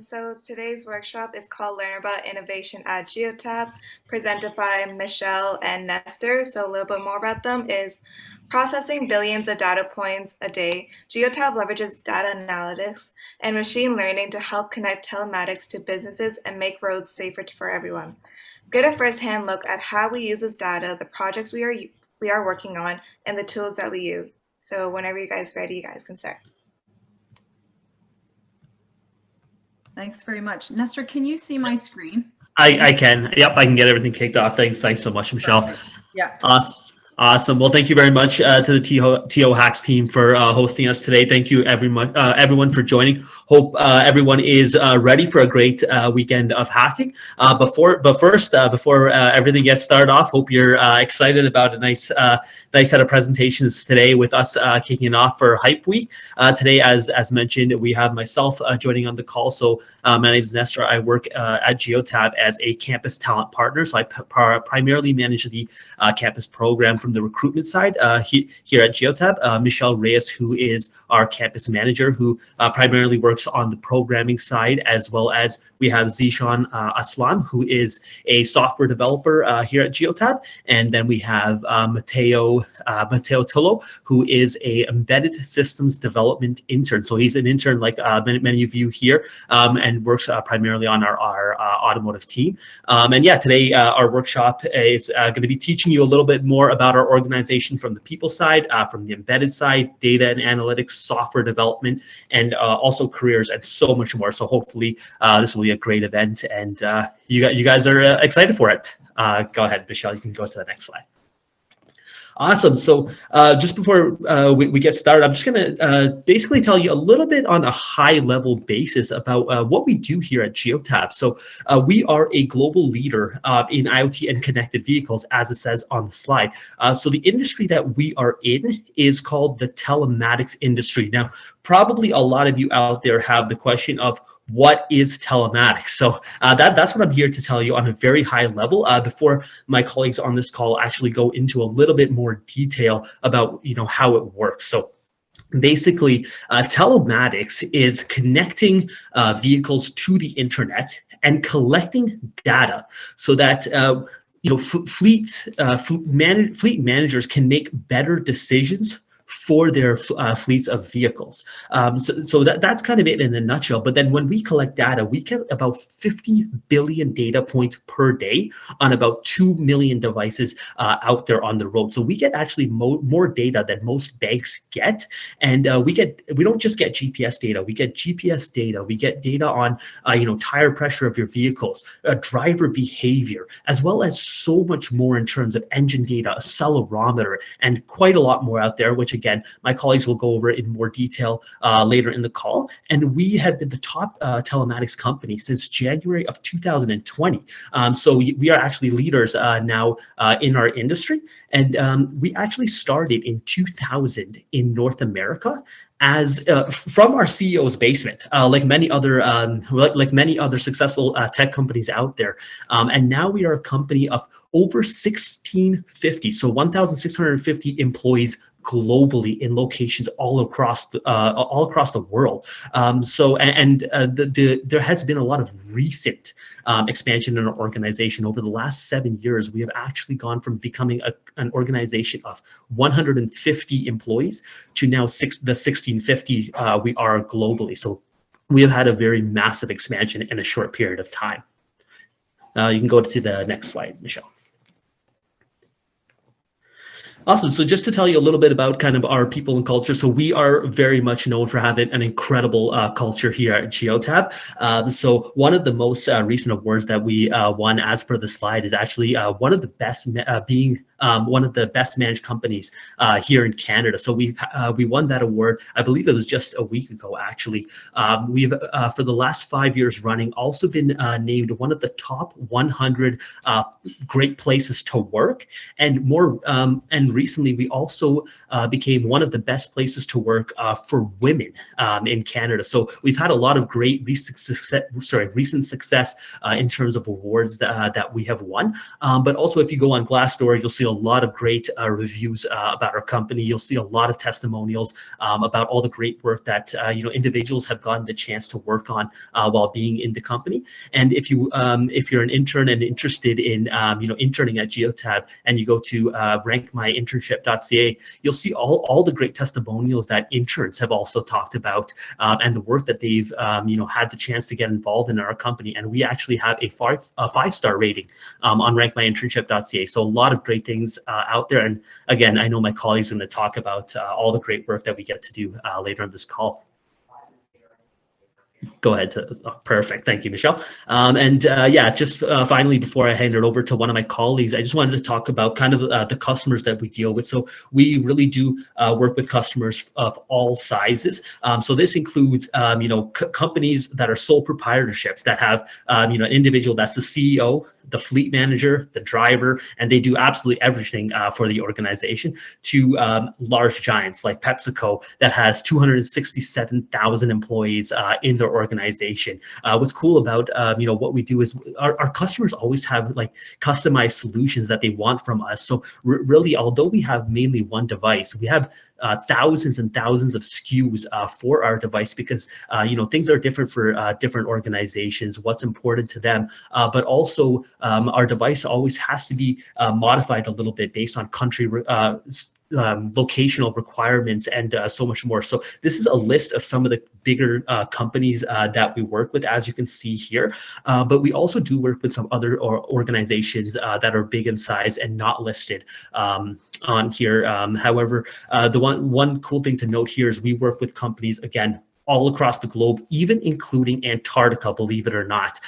everyone. So today's workshop is called Learn About Innovation at Geotab, presented by Michelle and Nestor. So a little bit more about them is processing billions of data points a day. Geotab leverages data analytics and machine learning to help connect telematics to businesses and make roads safer for everyone. Get a first-hand look at how we use this data, the projects we are working on, and the tools that we use. So whenever you guys are ready, you guys can start. Thanks very much. Nestor, can you see my screen? I can. Yep, I can get everything kicked off. Thanks so much, Michelle. Perfect. Yeah. Awesome. Well, thank you very much to the TO Hacks team for hosting us today. Thank you, everyone, for joining. Hope everyone is ready for a great weekend of hacking. Before everything gets started off, hope you're excited about a nice set of presentations today with us kicking off for Hype Week. Today, as mentioned, we have myself joining on the call. So my name is Nestor. I work at Geotab as a campus talent partner. So I primarily manage the campus program from the recruitment side here at Geotab. Michelle Reyes, who is our campus manager, who primarily works on the programming side, as well as we have Zishan Aslam, who is a software developer here at Geotab, and then we have Mateo Tullo, who is a embedded systems development intern. So he's an intern like many of you here, and works primarily on our automotive team. And yeah, today our workshop is going to be teaching you a little bit more about our organization from the people side, from the embedded side, data and analytics, software development, and also careers, and so much more. So hopefully this will be a great event, and you guys are excited for it. Go ahead, Michelle, you can go to the next slide. Awesome. So just before we get started, I'm just going to basically tell you a little bit on a high-level basis about what we do here at Geotab. So we are a global leader in IoT and connected vehicles, as it says on the slide. So the industry that we are in is called the telematics industry. Now, probably a lot of you out there have the question of, what is telematics? So that's what I'm here to tell you on a very high level before my colleagues on this call actually go into a little bit more detail about how it works. So basically, telematics is connecting vehicles to the internet and collecting data so that fleet managers can make better decisions for their fleets of vehicles. So that's kind of it in a nutshell. But then when we collect data, we get about 50 billion data points per day on about 2 million devices out there on the road. So we get actually more data than most banks get. And we don't just get GPS data, we get GPS data, we get data on tire pressure of your vehicles, driver behavior, as well as so much more in terms of engine data, accelerometer, and quite a lot more out there, which again, my colleagues will go over in more detail later in the call. And we have been the top telematics company since January of 2020. So we are actually leaders now in our industry. And we actually started in 2000 in North America as from our CEO's basement, like many other successful tech companies out there. And now we are a company of over 1,650, so 1,650 employees globally in locations all across the world. There has been a lot of recent expansion in our organization. Over the last 7 years, we have actually gone from becoming an organization of 150 employees to now the 1,650 we are globally. So we have had a very massive expansion in a short period of time. You can go to the next slide, Michelle. Awesome. So just to tell you a little bit about kind of our people and culture. So we are very much known for having an incredible culture here at Geotab. So one of the most recent awards that we won, as per the slide, is actually one of the best, being one of the best managed companies here in Canada. So we won that award. I believe it was just a week ago, actually. We've for the last 5 years running also been named one of the top 100 great places to work, and recently we also became one of the best places to work for women in Canada. So we've had a lot of great recent success in terms of awards that we have won. But also, if you go on Glassdoor, you'll see a lot of great reviews about our company. You'll see a lot of testimonials about all the great work that individuals have gotten the chance to work on while being in the company. And if you're an intern and interested in interning at Geotab, and you go to rankmyinternship.ca, you'll see all the great testimonials that interns have also talked about, and the work that they've had the chance to get involved in our company. And we actually have a 5-star rating on rankmyinternship.ca. So a lot of great things out there. And again, I know my colleagues are going to talk about all the great work that we get to do later on this call. Go ahead. Perfect. Thank you, Michelle. Finally, before I hand it over to one of my colleagues, I just wanted to talk about kind of the customers that we deal with. So we really do work with customers of all sizes. So this includes, companies that are sole proprietorships that have, an individual that's the CEO, the fleet manager, the driver, and they do absolutely everything for the organization, to large giants like PepsiCo that has 267,000 employees in their organization. What's cool about what we do is our customers always have like customized solutions that they want from us. So really, although we have mainly one device, we have thousands and thousands of SKUs for our device, because things are different for different organizations, what's important to them, but also our device always has to be modified a little bit based on country locational requirements and so much more. So this is a list of some of the bigger companies that we work with, as you can see here. But we also do work with some other organizations that are big in size and not listed on here. However, the one cool thing to note here is we work with companies, again, all across the globe, even including Antarctica, believe it or not.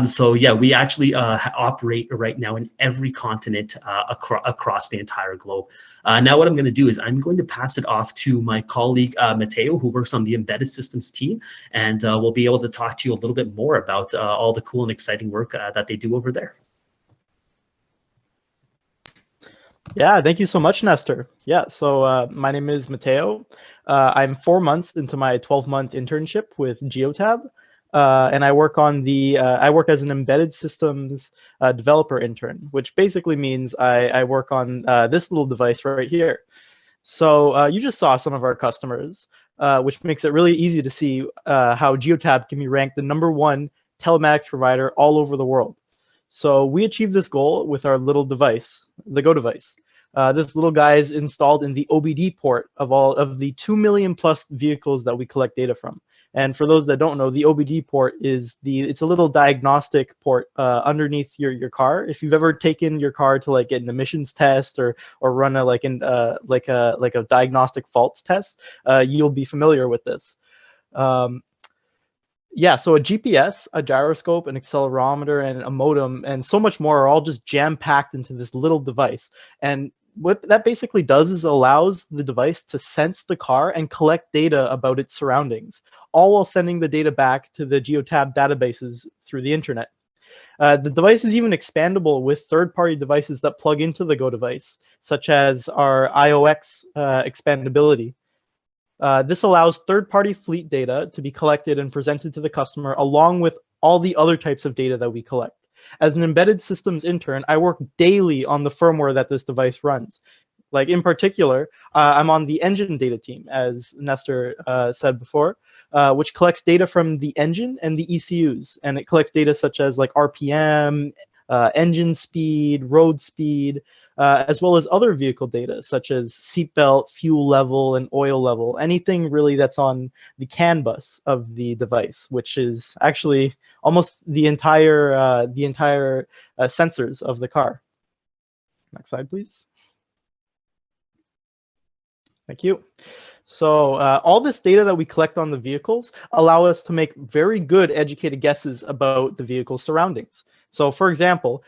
So yeah, we actually operate right now in every continent across the entire globe. Now what I'm going to do is I'm going to pass it off to my colleague, Matteo, who works on the embedded systems team, and we'll be able to talk to you a little bit more about all the cool and exciting work that they do over there. Yeah, thank you so much, Nestor. Yeah, so my name is Matteo. I'm 4 months into my 12-month internship with Geotab, and I work on I work as an embedded systems developer intern, which basically means I work on this little device right here. So you just saw some of our customers, which makes it really easy to see how Geotab can be ranked the #1 telematics provider all over the world. So we achieved this goal with our little device, the Go device. This little guy is installed in the OBD port of all of the 2 million plus vehicles that we collect data from. And for those that don't know, the OBD port is it's a little diagnostic port underneath your car. If you've ever taken your car to like get an emissions test or run a like a diagnostic faults test, you'll be familiar with this. Yeah, so a GPS, a gyroscope, an accelerometer, and a modem, and so much more are all just jam-packed into this little device. And what that basically does is allows the device to sense the car and collect data about its surroundings, all while sending the data back to the Geotab databases through the internet. The device is even expandable with third-party devices that plug into the Go device, such as our IOX expandability. This allows third-party fleet data to be collected and presented to the customer, along with all the other types of data that we collect. As an embedded systems intern, I work daily on the firmware that this device runs. Like in particular, I'm on the engine data team, as Nestor said before, which collects data from the engine and the ECUs. And it collects data such as like RPM, engine speed, road speed, as well as other vehicle data such as seatbelt, fuel level, and oil level. Anything really that's on the CAN bus of the device, which is actually almost the entire sensors of the car. Next slide, please. Thank you. So all this data that we collect on the vehicles allow us to make very good educated guesses about the vehicle's surroundings. So for example,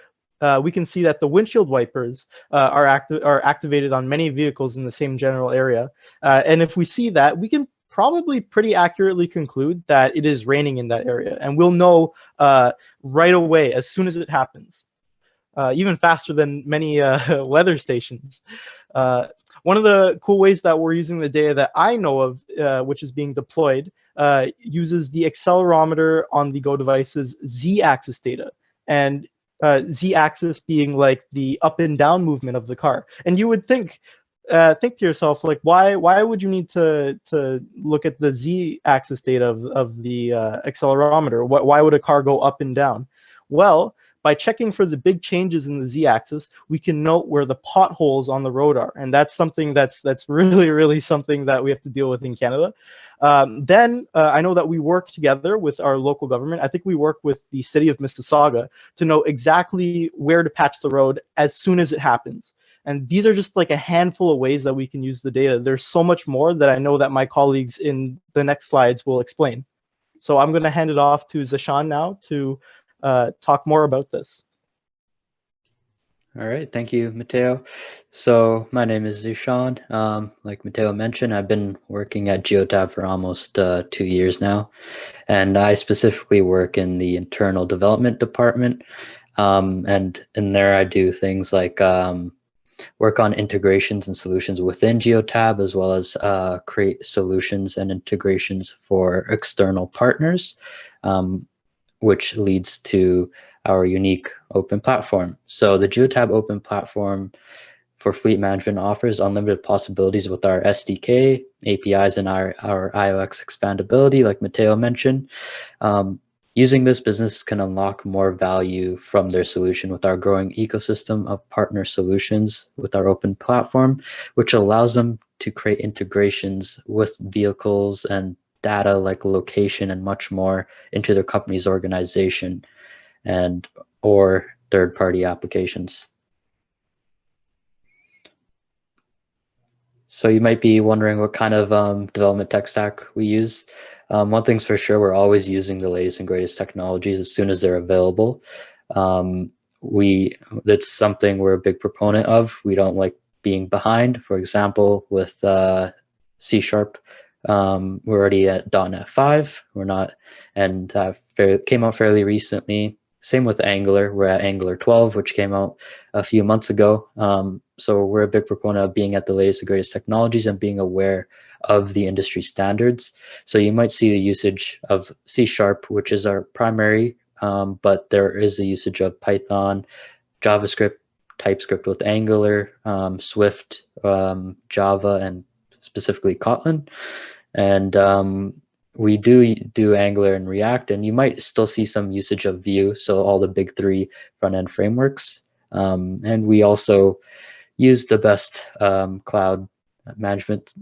we can see that the windshield wipers are activated on many vehicles in the same general area. And if we see that, we can probably pretty accurately conclude that it is raining in that area. And we'll know right away as soon as it happens, even faster than many weather stations. One of the cool ways that we're using the data that I know of, which is being deployed, uses the accelerometer on the Go device's Z-axis data. And z-axis being like the up and down movement of the car. And you would think to yourself, like, why would you need to look at the z-axis data of the accelerometer? Why would a car go up and down? Well, by checking for the big changes in the z-axis, we can note where the potholes on the road are, and that's something that's really something that we have to deal with in Canada. Then I know that we work together with our local government. I think we work with the city of Mississauga to know exactly where to patch the road as soon as it happens. And these are just like a handful of ways that we can use the data. There's so much more that I know that my colleagues in the next slides will explain. So I'm going to hand it off to Zishan now to talk more about this. All right, thank you, Matteo. So my name is Zishan. Like Matteo mentioned, I've been working at Geotab for almost 2 years now, and I specifically work in the internal development department. And in there, I do things like work on integrations and solutions within Geotab, as well as create solutions and integrations for external partners, which leads to our unique open platform. So the Geotab open platform for fleet management offers unlimited possibilities with our SDK, APIs, and our IOX expandability, like Matteo mentioned. Using this, business can unlock more value from their solution with our growing ecosystem of partner solutions with our open platform, which allows them to create integrations with vehicles and data like location and much more into their company's organization and or third-party applications. So you might be wondering what kind of development tech stack we use. One thing's for sure, we're always using the latest and greatest technologies as soon as they're available. That's something we're a big proponent of. We don't like being behind. For example, with C#, we're already at .NET 5. We're not, and came out fairly recently. Same with Angular. We're at Angular 12, which came out a few months ago. So we're a big proponent of being at the latest and greatest technologies and being aware of the industry standards. So you might see the usage of C#, which is our primary, but there is a usage of Python, JavaScript, TypeScript with Angular, Swift, Java, and specifically Kotlin. And we do Angular and React, and you might still see some usage of Vue, so all the big 3 front-end frameworks. And we also use the best cloud management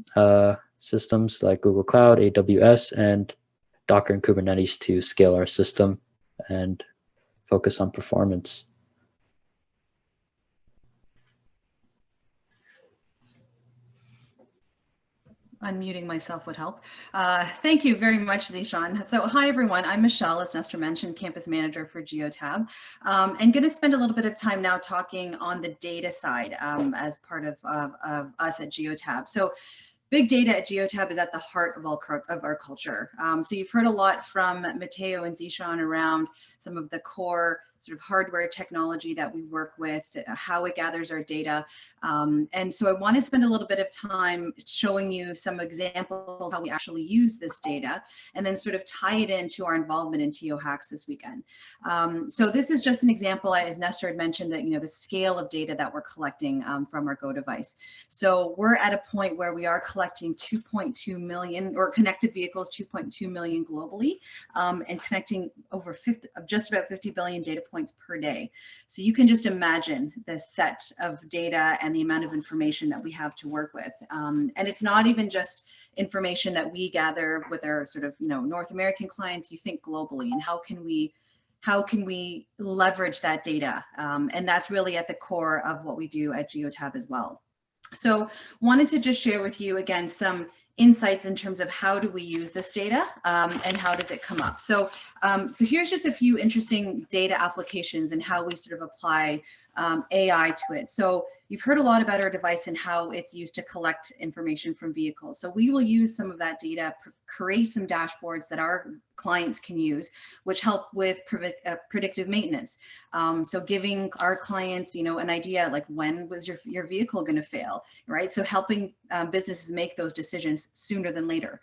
systems like Google Cloud, AWS, and Docker and Kubernetes to scale our system and focus on performance. Unmuting myself would help. Thank you very much, Zishan. So hi, everyone. I'm Michelle, as Nestor mentioned, campus manager for Geotab. And going to spend a little bit of time now talking on the data side as part of us at Geotab. So big data at Geotab is at the heart of our culture. So you've heard a lot from Matteo and Zishan around some of the core sort of hardware technology that we work with, how it gathers our data. And so I want to spend a little bit of time showing you some examples how we actually use this data, and then sort of tie it into our involvement in TO Hacks this weekend. So this is just an example, as Nestor had mentioned, that the scale of data that we're collecting from our Go device. So we're at a point where we are collecting 2.2 million, or connected vehicles, 2.2 million globally, and connecting over just about 50 billion data points per day. So you can just imagine the set of data and the amount of information that we have to work with. And it's not even just information that we gather with our sort of North American clients. You think globally, and how can we leverage that data? And that's really at the core of what we do at Geotab as well. So wanted to just share with you again some insights in terms of how do we use this data and how does it come up. So here's just a few interesting data applications and how we sort of apply AI to it. So you've heard a lot about our device and how it's used to collect information from vehicles. So we will use some of that data, create some dashboards that our clients can use, which help with predictive maintenance. So giving our clients, you know, an idea like when was your vehicle going to fail, right? So helping businesses make those decisions sooner than later.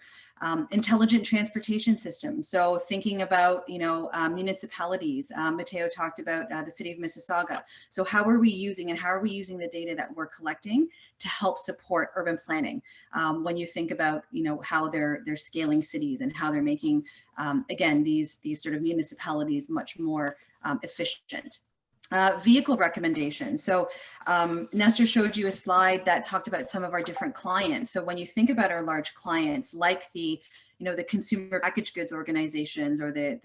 Intelligent transportation systems. So thinking about, you know, municipalities. Matteo talked about the city of Mississauga. So how are we using the data that we're collecting to help support urban planning? When you think about, you know, how they're scaling cities and how they're making, again, these sort of municipalities much more efficient. Vehicle recommendations. So Nestor showed you a slide that talked about some of our different clients. So when you think about our large clients, like the, you know, the consumer packaged goods organizations or the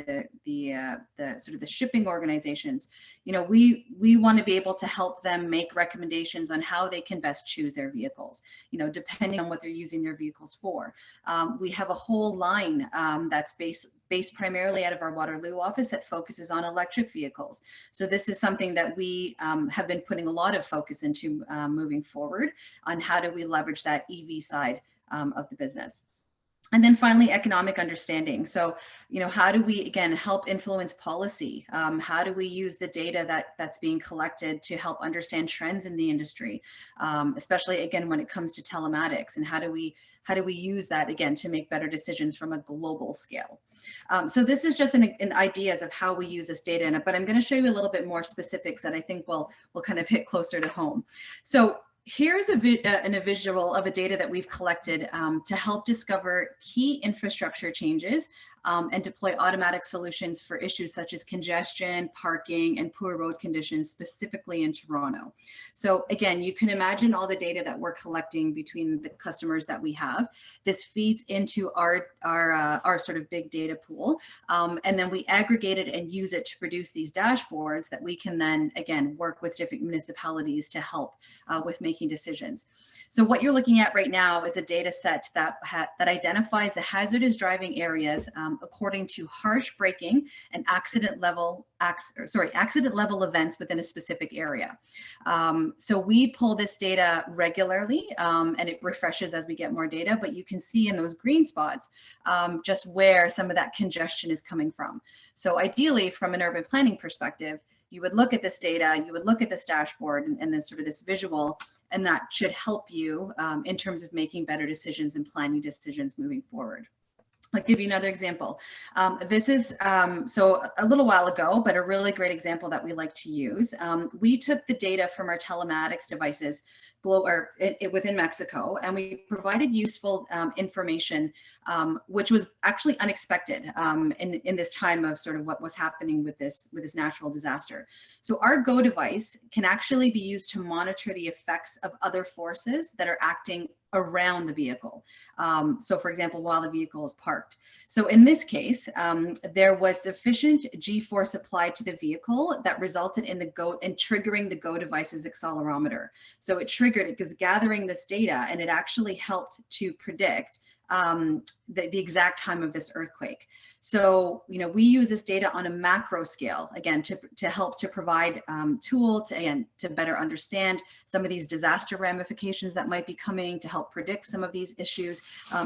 sort of the shipping organizations, you know, we want to be able to help them make recommendations on how they can best choose their vehicles, you know, depending on what they're using their vehicles for. We have a whole line that's based primarily out of our Waterloo office that focuses on electric vehicles. So this is something that we have been putting a lot of focus into moving forward on how do we leverage that EV side of the business. And then finally, economic understanding. So, you know, how do we, again, help influence policy? How do we use the data that's being collected to help understand trends in the industry, especially, again, when it comes to telematics? And how do we use that, again, to make better decisions from a global scale? So this is just an ideas of how we use this data, but I'm going to show you a little bit more specifics that I think will kind of hit closer to home. So here's a visual of a data that we've collected to help discover key infrastructure changes and deploy automatic solutions for issues such as congestion, parking, and poor road conditions, specifically in Toronto. So again, you can imagine all the data that we're collecting between the customers that we have. This feeds into our sort of big data pool, and then we aggregate it and use it to produce these dashboards that we can then, again, work with different municipalities to help with making decisions. So what you're looking at right now is a data set that identifies the hazardous driving areas according to harsh braking and accident level events within a specific area. So we pull this data regularly and it refreshes as we get more data, but you can see in those green spots just where some of that congestion is coming from. So ideally, from an urban planning perspective, you would look at this data, you would look at this dashboard and then sort of this visual, and that should help you in terms of making better decisions and planning decisions moving forward. I'll give you another example. This is, so a little while ago, but a really great example that we like to use. We took the data from our telematics devices within Mexico, and we provided useful information, which was actually unexpected in this time of sort of what was happening with this natural disaster. So our Go device can actually be used to monitor the effects of other forces that are acting around the vehicle. So for example, while the vehicle is parked. So in this case, there was sufficient G-force applied to the vehicle that resulted in triggering the Go device's accelerometer. So it was gathering this data, and it actually helped to predict the exact time of this earthquake. So, you know, we use this data on a macro scale, again, to help to provide tool to better understand some of these disaster ramifications that might be coming, to help predict some of these issues,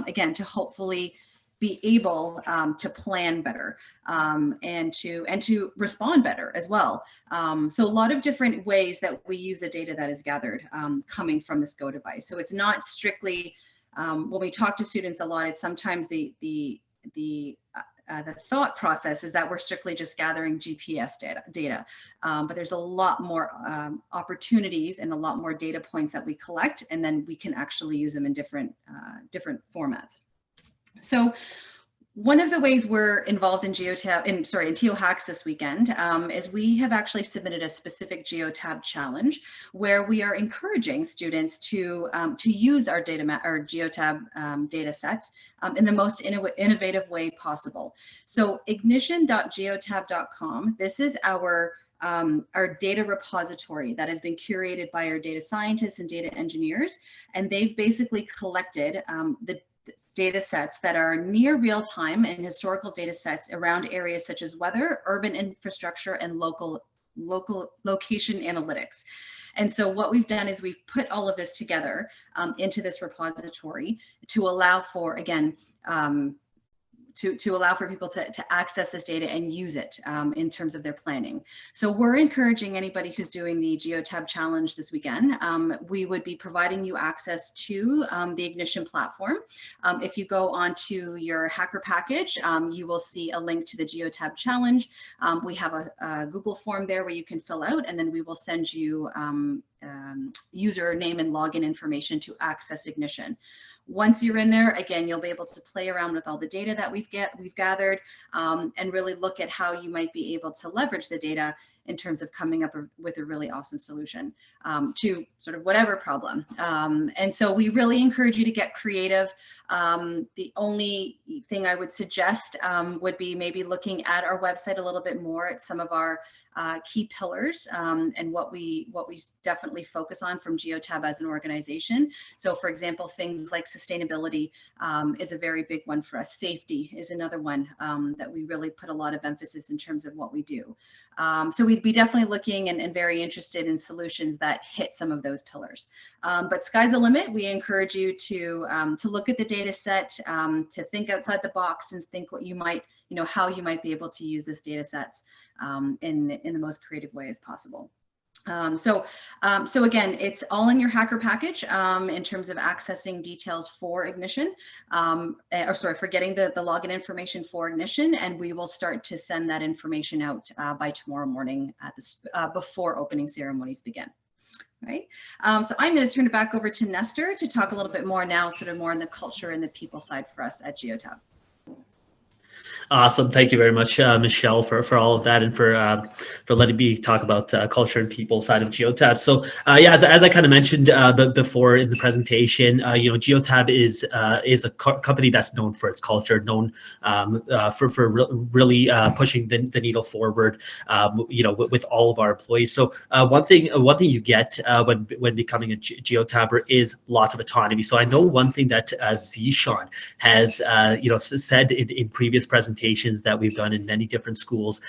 again, to hopefully be able to plan better and to respond better as well. So a lot of different ways that we use the data that is gathered coming from this Go device. So it's not strictly, when we talk to students a lot, it's sometimes the thought process is that we're strictly just gathering GPS data. But there's a lot more opportunities and a lot more data points that we collect, and then we can actually use them in different formats. So one of the ways we're involved in TO Hacks this weekend is we have actually submitted a specific Geotab challenge where we are encouraging students to use our Geotab data sets in the most innovative way possible. So ignition.geotab.com, this is our data repository that has been curated by our data scientists and data engineers, and they've basically collected the data sets that are near real time and historical data sets around areas such as weather, urban infrastructure, and local location analytics. And so what we've done is we've put all of this together into this repository to allow for, again, to allow for people to access this data and use it in terms of their planning. So we're encouraging anybody who's doing the Geotab challenge this weekend. We would be providing you access to the Ignition platform. If you go onto your hacker package, you will see a link to the Geotab challenge. We have a Google form there where you can fill out, and then we will send you username and login information to access Ignition. Once you're in there, again, you'll be able to play around with all the data that we've gathered and really look at how you might be able to leverage the data in terms of coming up with a really awesome solution to sort of whatever problem. And so we really encourage you to get creative. The only thing I would suggest would be maybe looking at our website a little bit more at some of our key pillars and what we definitely focus on from Geotab as an organization. So for example, things like sustainability is a very big one for us. Safety is another one that we really put a lot of emphasis in terms of what we do. So we'd be definitely looking and very interested in solutions that hit some of those pillars. But sky's the limit. We encourage you to look at the data set, to think outside the box and think what you might, how you might be able to use this data sets in the most creative way as possible. So again, it's all in your hacker package in terms of accessing details for Ignition, for getting the login information for Ignition, and we will start to send that information out by tomorrow morning at before opening ceremonies begin. Right. So I'm going to turn it back over to Nestor to talk a little bit more now, sort of more on the culture and the people side for us at Geotab. Awesome. Thank you very much, Michelle, for all of that and for letting me talk about culture and people side of Geotab. So yeah, as I kind of mentioned before in the presentation, Geotab is a company that's known for its culture, known for really pushing the needle forward, with all of our employees. So one thing you get when becoming a Geotabber is lots of autonomy. So I know one thing that Zishan has said in previous presentations that we've done in many different schools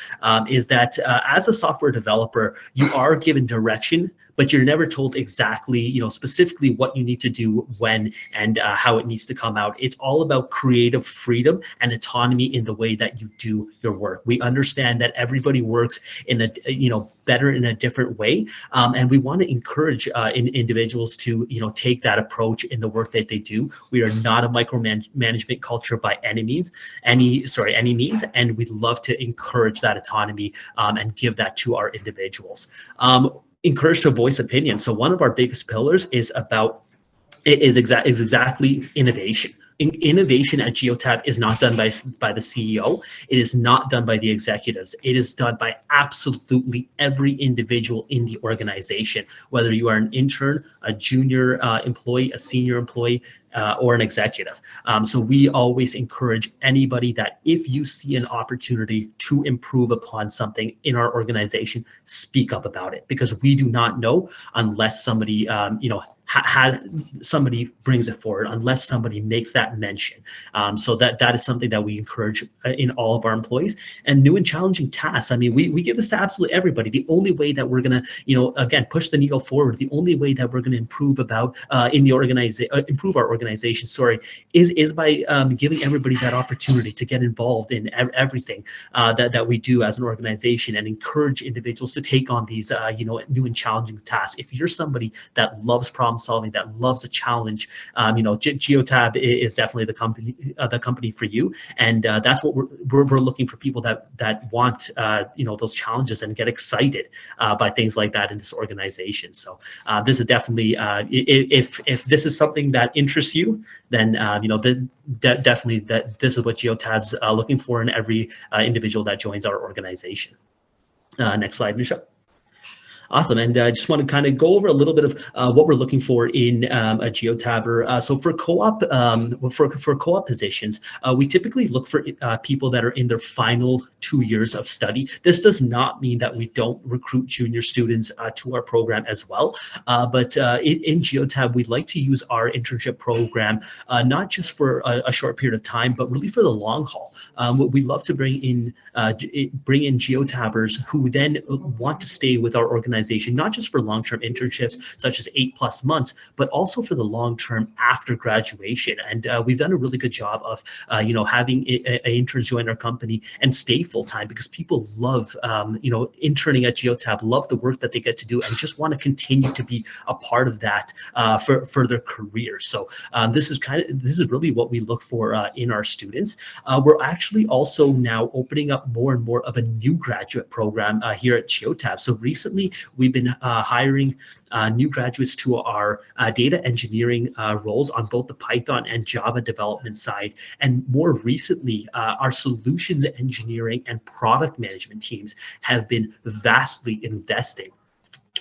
is that as a software developer, you are given direction, but you're never told exactly, specifically what you need to do when and how it needs to come out. It's all about creative freedom and autonomy in the way that you do your work. We understand that everybody works in a, better in a different way, and we want to encourage individuals to, take that approach in the work that they do. We are not a micromanagement culture by any means, and we'd love to encourage that autonomy and give that to our individuals. Encouraged to voice opinion. So one of our biggest pillars is exactly innovation. Innovation at Geotab is not done by the CEO. It is not done by the executives. It is done by absolutely every individual in the organization, whether you are an intern, a junior employee, a senior employee, or an executive. So we always encourage anybody that if you see an opportunity to improve upon something in our organization, speak up about it, because we do not know unless somebody, somebody brings it forward, unless somebody makes that mention. So that is something that we encourage in all of our employees. And new and challenging tasks. I mean, we give this to absolutely everybody. The only way that we're gonna, again, push the needle forward, the only way that we're gonna improve improve our organization, is by giving everybody that opportunity to get involved in everything that we do as an organization, and encourage individuals to take on these, new and challenging tasks. If you're somebody that loves problem solving, that loves a challenge, Geotab is definitely the company for you. And that's what we're looking for, people that want those challenges and get excited by things like that in this organization. So this is definitely if this is something that interests you, then definitely this is what Geotab's looking for in every individual that joins our organization. Next slide, Michelle. Awesome, and I just want to kind of go over a little bit of what we're looking for in a Geotabber. So for co-op, for co-op positions, we typically look for people that are in their final 2 years of study. This does not mean that we don't recruit junior students to our program as well, but in Geotab, we'd like to use our internship program not just for a short period of time, but really for the long haul. We love to bring in Geotabbers who then want to stay with our organization organization, not just for long-term internships such as 8+ months, but also for the long-term after graduation. And we've done a really good job of, having interns join our company and stay full-time, because people love, interning at Geotab, love the work that they get to do, and just want to continue to be a part of that for their career. So this is really what we look for in our students. We're actually also now opening up more and more of a new graduate program here at Geotab. So recently, we've been hiring new graduates to our data engineering roles on both the Python and Java development side. And more recently, our solutions engineering and product management teams have been vastly investing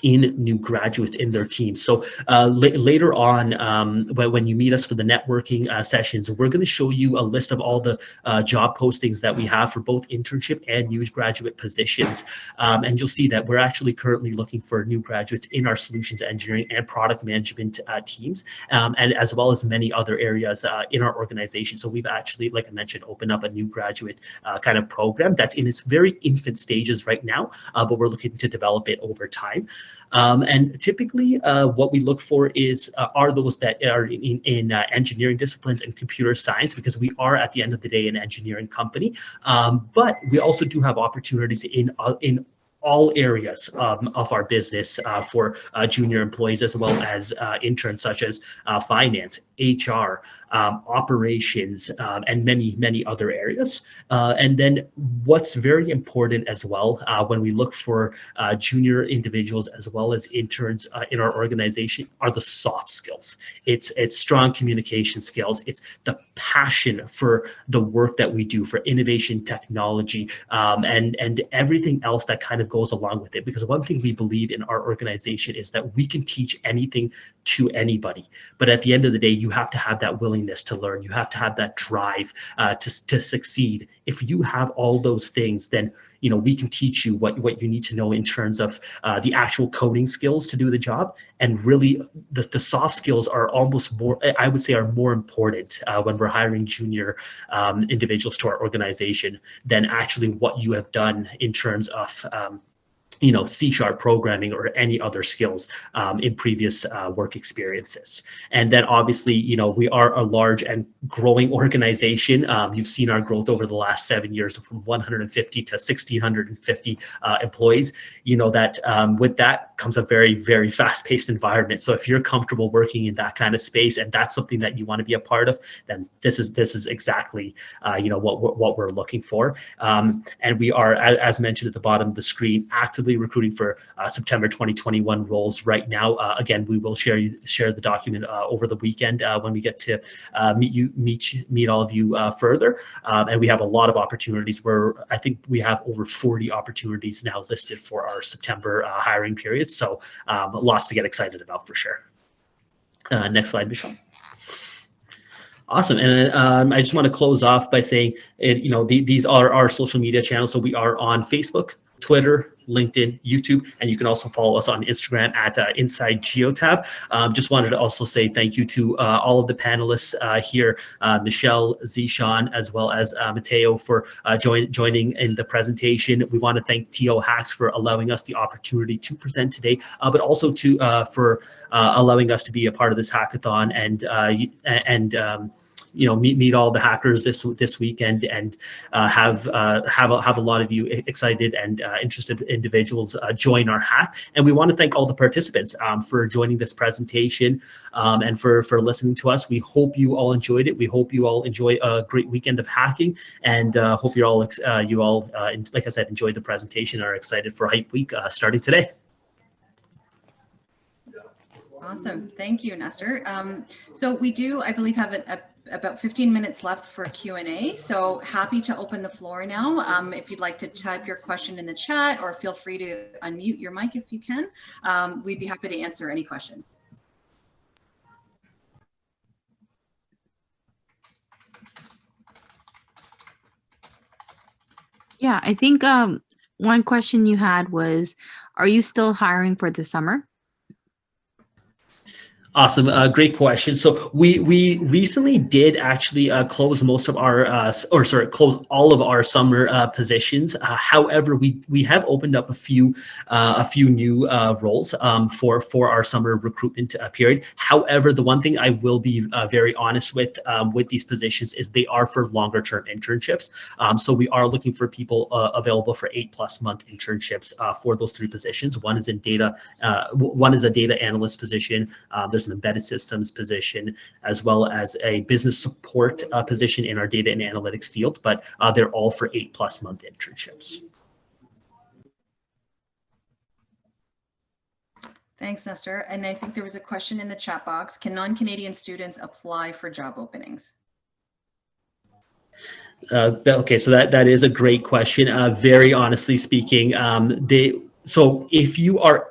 in new graduates in their teams. So later on, when you meet us for the networking sessions, we're going to show you a list of all the job postings that we have for both internship and new graduate positions. And you'll see that we're actually currently looking for new graduates in our solutions engineering and product management teams, and as well as many other areas in our organization. So we've actually, like I mentioned, opened up a new graduate kind of program that's in its very infant stages right now, but we're looking to develop it over time. And typically what we look for are those that are in engineering disciplines and computer science, because we are at the end of the day an engineering company. But we also do have opportunities in all areas of our business for junior employees, as well as interns such as finance, HR, operations, and many other areas. And then what's very important as well when we look for junior individuals as well as interns in our organization are the soft skills. It's strong communication skills. It's the passion for the work that we do, for innovation, technology, and everything else that kind of goes along with it. Because one thing we believe in our organization is that we can teach anything to anybody, but at the end of the day, you have to have that willingness to learn. You have to have that drive to succeed. If you have all those things, then we can teach you what you need to know in terms of the actual coding skills to do the job. And really, the soft skills are almost more, I would say, are more important when we're hiring junior individuals to our organization than actually what you have done in terms of C# programming or any other skills in previous work experiences. And then obviously, we are a large and growing organization. You've seen our growth over the last 7 years from 150 to 1,650 employees. That with that comes a very, very fast-paced environment. So if you're comfortable working in that kind of space and that's something that you want to be a part of, then this is exactly what we're looking for. And we are, as mentioned at the bottom of the screen, actively recruiting for September 2021 roles right now. Again, we will share the document over the weekend when we get to meet all of you further. And we have a lot of opportunities where I think we have over 40 opportunities now listed for our September hiring period. So lots to get excited about for sure. Next slide, Michelle. Awesome. And I just want to close off by saying, these are our social media channels. So we are on Facebook, Twitter, LinkedIn, YouTube, and you can also follow us on Instagram at Inside Geotab. Just wanted to also say thank you to all of the panelists here, Michelle, Zishan, as well as Mateo for joining in the presentation. We want to thank TO Hacks for allowing us the opportunity to present today, but also for allowing us to be a part of this hackathon and meet all the hackers this weekend and have a lot of you excited and interested individuals join our hack. And we want to thank all the participants for joining this presentation and for listening to us. We hope you all enjoyed it. We hope you all enjoy a great weekend of hacking, and hope you all like I said, enjoyed the presentation and are excited for Hype Week starting today. Awesome. Thank you, Nestor. So we do, I believe, have about 15 minutes left for Q&A. So happy to open the floor now. If you'd like to type your question in the chat, or feel free to unmute your mic if you can. We'd be happy to answer any questions. Yeah, I think one question you had was, are you still hiring for the summer? Awesome. Great question. So we recently did actually close most of our close all of our summer positions. However, we have opened up a few new roles for our summer recruitment period. However, the one thing I will be very honest with these positions is they are for longer term internships. So we are looking for people available for 8+ month internships for those 3 positions. One is in data. One is a data analyst position. There's an embedded systems position, as well as a business support position in our data and analytics field, but they're all for 8+ month internships. Thanks, Nestor. And I think there was a question in the chat box. Can non-Canadian students apply for job openings? Okay, so that is a great question. Very honestly speaking, so if you are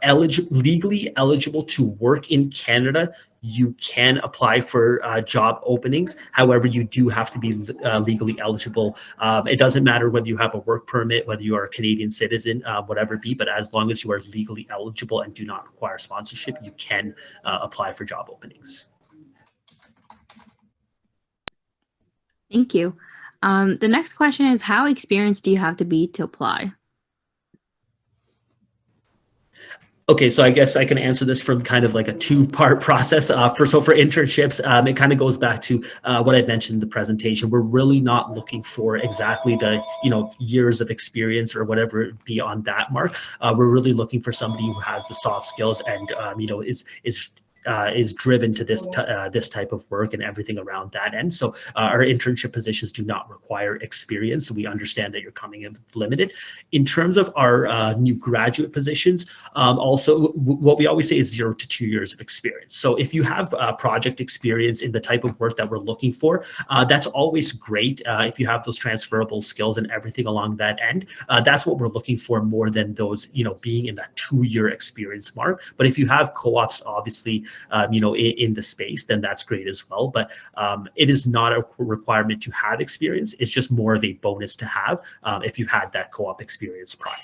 legally eligible to work in Canada, you can apply for job openings. However, you do have to be legally eligible. It doesn't matter whether you have a work permit, whether you are a Canadian citizen, whatever it be, but as long as you are legally eligible and do not require sponsorship, you can apply for job openings. Thank you. The next question is, how experienced do you have to be to apply? Okay, so I guess I can answer this from kind of like a 2-part process. For internships, it kind of goes back to what I mentioned in the presentation. We're really not looking for exactly the years of experience or whatever it be on that mark. We're really looking for somebody who has the soft skills and is driven to this type of work and everything around that end. So our internship positions do not require experience. So we understand that you're coming in limited. In terms of our new graduate positions, also what we always say is 0 to 2 years of experience. So if you have project experience in the type of work that we're looking for, that's always great. If you have those transferable skills and everything along that end, that's what we're looking for more than those, being in that 2-year experience mark. But if you have co-ops, obviously, in the space, then that's great as well. But it is not a requirement to have experience. It's just more of a bonus to have if you had that co-op experience prior.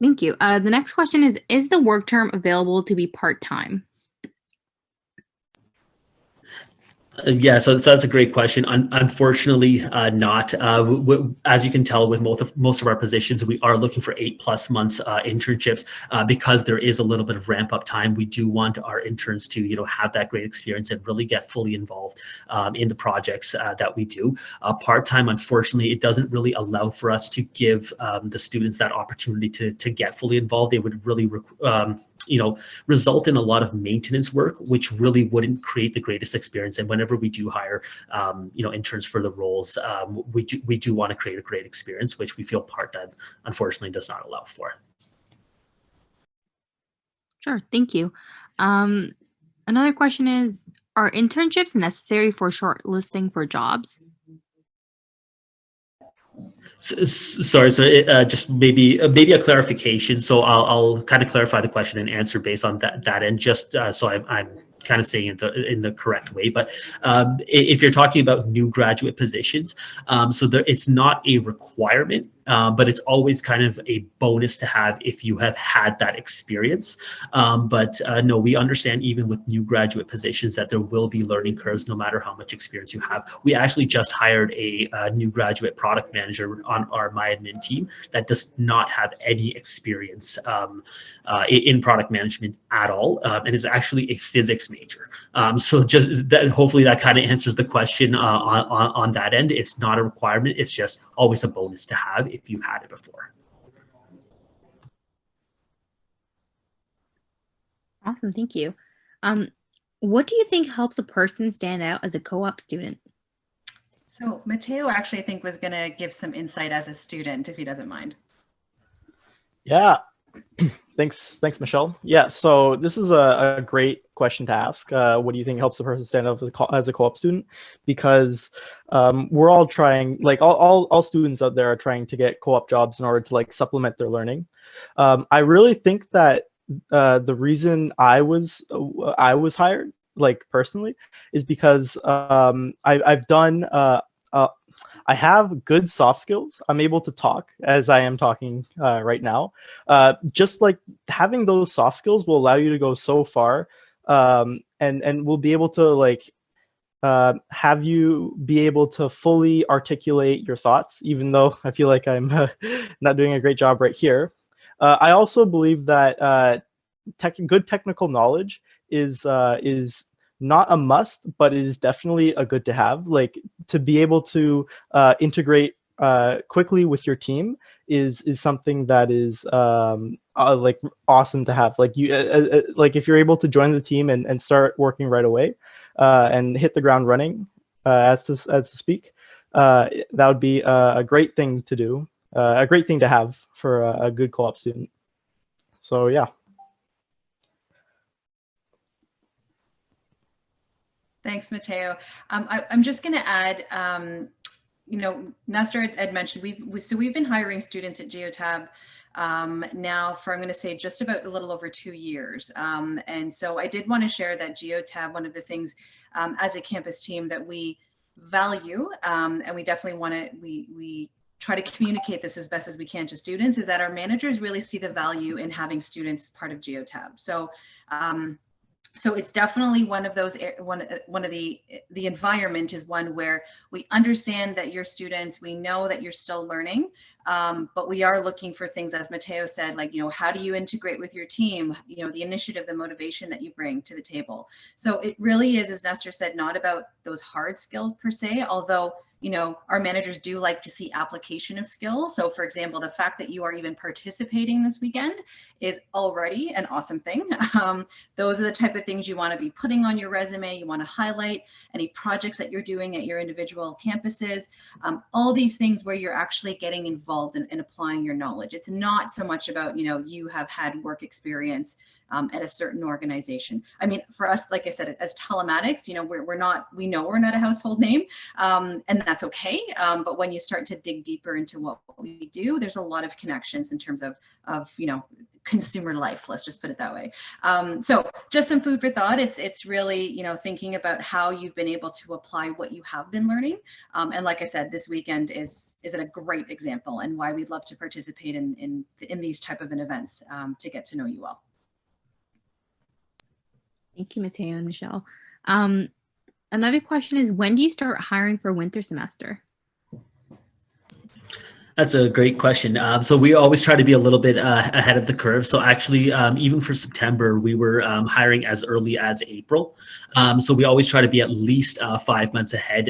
Thank you. The next question is the work term available to be part-time? Yeah, so that's a great question. Unfortunately, not. As you can tell, with most of our positions, we are looking for 8+ months internships because there is a little bit of ramp up time. We do want our interns to have that great experience and really get fully involved in the projects that we do. Part-time, unfortunately, it doesn't really allow for us to give the students that opportunity to get fully involved. They would really result in a lot of maintenance work, which really wouldn't create the greatest experience. And whenever we do hire, interns for the roles, we do want to create a great experience, which we feel part-time unfortunately does not allow for. Sure, thank you. Another question is, are internships necessary for shortlisting for jobs? Sorry, so just maybe a clarification. So I'll kind of clarify the question and answer based on that end, just so I'm kind of saying it in the correct way. But if you're talking about new graduate positions, so it's not a requirement, but it's always kind of a bonus to have if you have had that experience. But no, we understand even with new graduate positions that there will be learning curves no matter how much experience you have. We actually just hired a new graduate product manager on our MyAdmin team that does not have any experience in product management at all, and is actually a physics major. So just that, hopefully that kind of answers the question on that end. It's not a requirement. It's just always a bonus to have if you've had it before. Awesome, thank you. What do you think helps a person stand out as a co-op student? So Matteo actually, I think, was going to give some insight as a student, if he doesn't mind. Yeah. Thanks, Michelle. Yeah, so this is a great question to ask. What do you think helps a person stand out as a co-op student? Because we're all trying, like all students out there are trying to get co-op jobs in order to like supplement their learning. I really think that the reason I was hired, like personally, is because I've done I have good soft skills. I'm able to talk as I am talking right now. Just like having those soft skills will allow you to go so far, and will be able to like have you be able to fully articulate your thoughts, even though I feel like I'm not doing a great job right here. I also believe that good technical knowledge is not a must, but it is definitely a good to have. Like to be able to integrate quickly with your team is something that is like awesome to have. Like you like if you're able to join the team and start working right away and hit the ground running, as to speak, that would be a great thing to do, a great thing to have for a good co-op student. So yeah. Thanks, Mateo. I'm just going to add, you know, Nestor had mentioned we've been hiring students at Geotab now for, I'm going to say, just about a little over 2 years. And so I did want to share that Geotab, one of the things as a campus team that we value, and we definitely want to, we try to communicate this as best as we can to students, is that our managers really see the value in having students part of Geotab. So so it's definitely one of those, one of the environment is one where we understand that you're students, we know that you're still learning, but we are looking for things, as Mateo said, like, you know, how do you integrate with your team, you know, the initiative, the motivation that you bring to the table. So it really is, as Nestor said, not about those hard skills per se, although, you know, our managers do like to see application of skills. So for example, the fact that you are even participating this weekend is already an awesome thing. Those are the type of things you want to be putting on your resume. You want to highlight any projects that you're doing at your individual campuses, all these things where you're actually getting involved in applying your knowledge. It's not so much about, you know, you have had work experience at a certain organization. I mean, for us, like I said, as telematics, you know, we know we're not a household name, and that's okay. But when you start to dig deeper into what we do, there's a lot of connections in terms of you know, consumer life, let's just put it that way. So just some food for thought. It's really, you know, thinking about how you've been able to apply what you have been learning. And like I said, this weekend is a great example, and why we'd love to participate in these type of events to get to know you all. Thank you, Mateo and Michelle. Another question is, when do you start hiring for winter semester? That's a great question. So we always try to be a little bit ahead of the curve. So actually, even for September, we were hiring as early as April. So we always try to be at least 5 months ahead.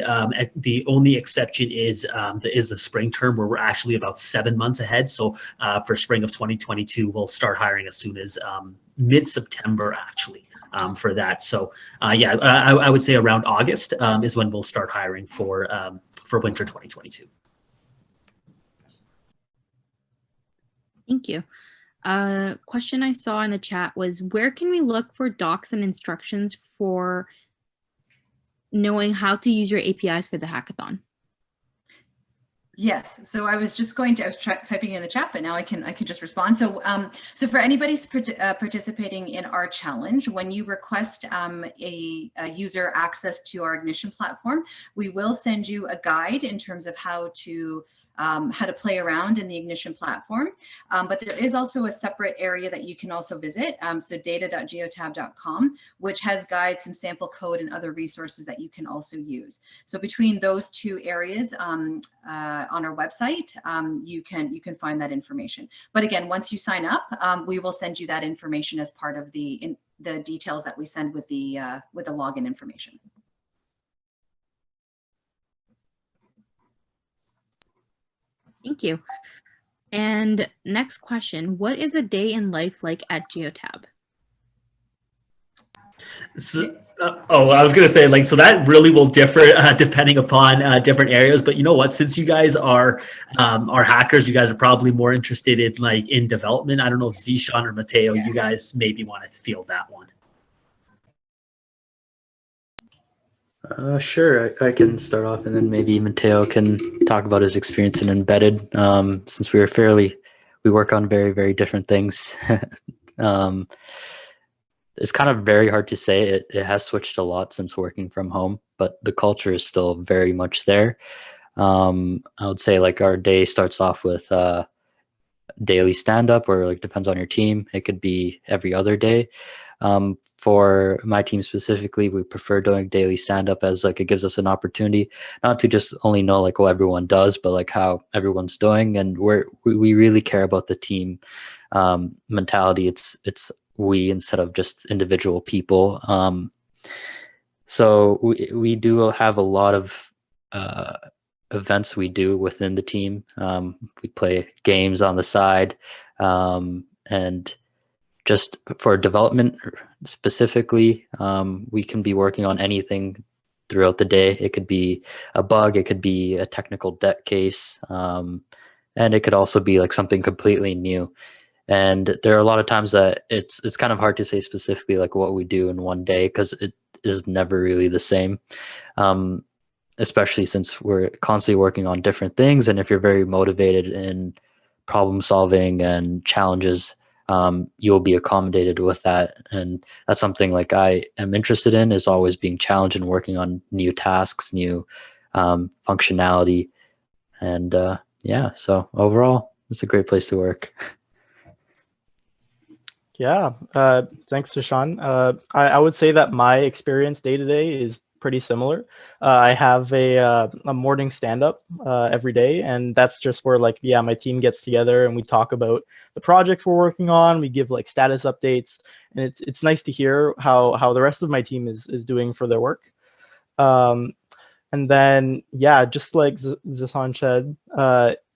The only exception is the spring term, where we're actually about 7 months ahead. So for spring of 2022, we'll start hiring as soon as mid-September, actually. For that. So yeah, I would say around August is when we'll start hiring for winter 2022. Thank you. Question I saw in the chat was, where can we look for docs and instructions for knowing how to use your APIs for the hackathon? Yes, so I was just going to, I was typing in the chat, but now I can just respond. So so for anybody participating in our challenge, when you request a user access to our Ignition platform, we will send you a guide in terms of how to play around in the Ignition platform. But there is also a separate area that you can also visit, so data.geotab.com, which has guides, some sample code, and other resources that you can also use. So between those two areas on our website, you can find that information. But again, once you sign up, we will send you that information as part of the details that we send with the login information. Thank you. And next question, what is a day in life like at Geotab? So, I was going to say, like, so that really will differ depending upon different areas. But you know what? Since you guys are hackers, you guys are probably more interested in in development. I don't know if Zishan or Mateo, you guys maybe want to field that one. Sure, I can start off, and then maybe Mateo can talk about his experience in embedded, since we work on very, very different things. It's kind of very hard to say. It has switched a lot since working from home, but the culture is still very much there. I would say like our day starts off with daily stand-up, or like depends on your team. It could be every other day. For my team specifically, we prefer doing daily stand-up as like it gives us an opportunity not to just only know like what everyone does, but like how everyone's doing, and we really care about the team mentality. It's we instead of just individual people. So we do have a lot of events we do within the team. We play games on the side, and just for development specifically, we can be working on anything throughout the day. It could be a bug, it could be a technical debt case, and it could also be like something completely new. And there are a lot of times that it's kind of hard to say specifically like what we do in one day, because it is never really the same. Um, Especially since we're constantly working on different things. And if you're very motivated in problem solving and challenges, you'll be accommodated with that. And that's something like I am interested in, is always being challenged and working on new tasks, new functionality. And yeah, so overall, it's a great place to work. Yeah, thanks, Sashan. I would say that my experience day to day is pretty similar. I have a morning stand up every day, and that's just where like, yeah, my team gets together and we talk about the projects we're working on. We give like status updates, and it's nice to hear how the rest of my team is doing for their work. Um, and then, yeah, just like Zasan said,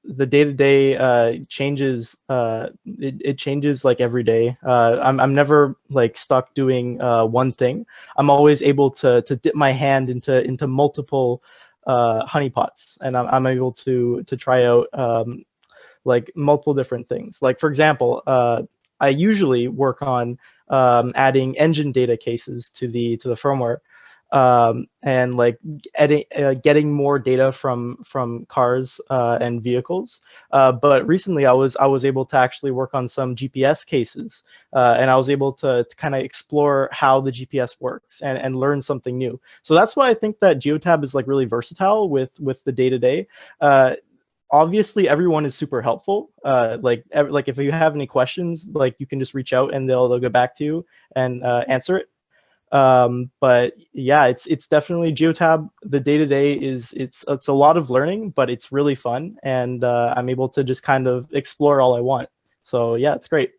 the day-to-day changes. It changes like every day. I'm never like stuck doing one thing. I'm always able to dip my hand into multiple honeypots, and I'm able to try out like multiple different things. Like for example, I usually work on adding engine data cases to the firmware, and like getting more data from cars and vehicles. But recently, I was able to actually work on some GPS cases, and I was able to kind of explore how the GPS works and learn something new. So that's why I think that Geotab is like really versatile with the day to day. Obviously everyone is super helpful. Like if you have any questions, like you can just reach out and they'll get back to you and answer it. But yeah, it's definitely Geotab. The day to day is it's a lot of learning, but it's really fun, and I'm able to just kind of explore all I want. So yeah, it's great.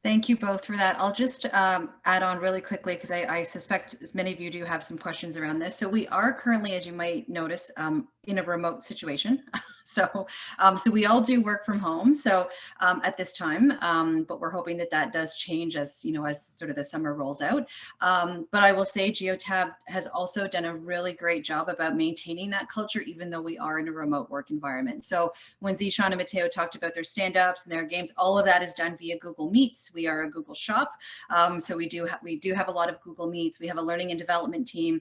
Thank you both for that. I'll just add on really quickly, because I suspect as many of you do have some questions around this. So we are currently, as you might notice, in a remote situation. So we all do work from home. So at this time, but we're hoping that that does change as, you know, as sort of the summer rolls out. But I will say Geotab has also done a really great job about maintaining that culture, even though we are in a remote work environment. So when Zishan and Matteo talked about their stand-ups and their games, all of that is done via Google Meets. We are a Google shop. So we do have a lot of Google Meets. We have a learning and development team.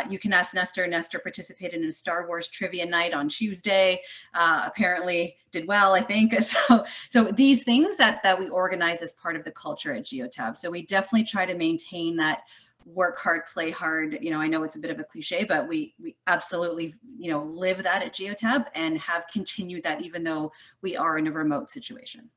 You can ask Nestor. Nestor participated in a Star Wars trivia night on Tuesday. Apparently did well, I think. So these things that we organize as part of the culture at Geotab. So we definitely try to maintain that work hard, play hard. You know, I know it's a bit of a cliche, but we absolutely, you know, live that at Geotab and have continued that even though we are in a remote situation.